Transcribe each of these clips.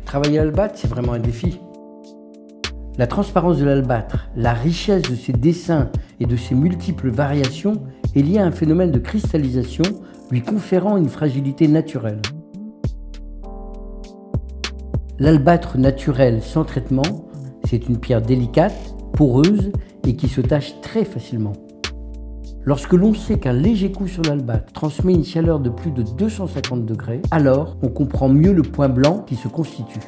Travailler à l'albâtre, c'est vraiment un défi. La transparence de l'albâtre, la richesse de ses dessins et de ses multiples variations est liée à un phénomène de cristallisation lui conférant une fragilité naturelle. L'albâtre naturel sans traitement, c'est une pierre délicate, poreuse et qui se tache très facilement. Lorsque l'on sait qu'un léger coup sur l'albâtre transmet une chaleur de plus de 250 degrés, alors on comprend mieux le point blanc qui se constitue.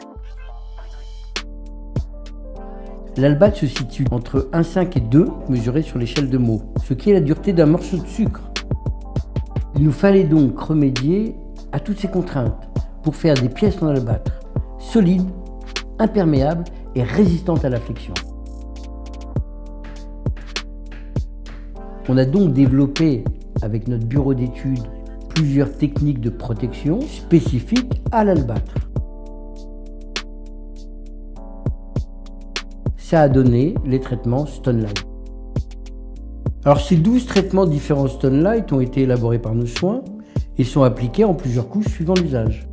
L'albâtre se situe entre 1,5 et 2 mesurés sur l'échelle de Mohs, ce qui est la dureté d'un morceau de sucre. Il nous fallait donc remédier à toutes ces contraintes pour faire des pièces en albâtre solides, imperméables et résistantes à la flexion. On a donc développé avec notre bureau d'études plusieurs techniques de protection spécifiques à l'albâtre. Ça a donné les traitements Stonelight. Alors ces 12 traitements différents Stonelight ont été élaborés par nos soins et sont appliqués en plusieurs couches suivant l'usage.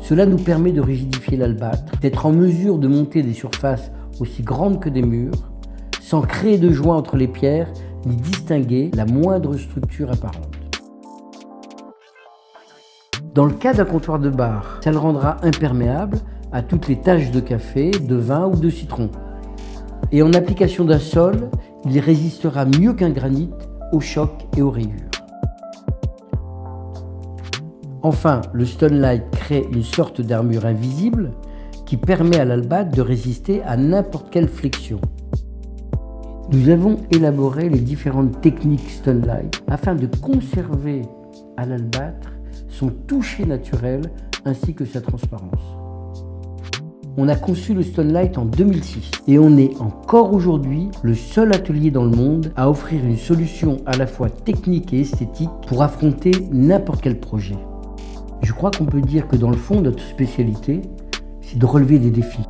Cela nous permet de rigidifier l'albâtre, d'être en mesure de monter des surfaces aussi grandes que des murs, sans créer de joints entre les pierres, ni distinguer la moindre structure apparente. Dans le cas d'un comptoir de bar, ça le rendra imperméable à toutes les taches de café, de vin ou de citron. Et en application d'un sol, il résistera mieux qu'un granit aux chocs et aux rayures. Enfin, le Stonelight crée une sorte d'armure invisible qui permet à l'albâtre de résister à n'importe quelle flexion. Nous avons élaboré les différentes techniques Stonelight afin de conserver à l'albâtre son toucher naturel ainsi que sa transparence. On a conçu le Stonelight en 2006 et on est encore aujourd'hui le seul atelier dans le monde à offrir une solution à la fois technique et esthétique pour affronter n'importe quel projet. Je crois qu'on peut dire que dans le fond, notre spécialité, c'est de relever des défis.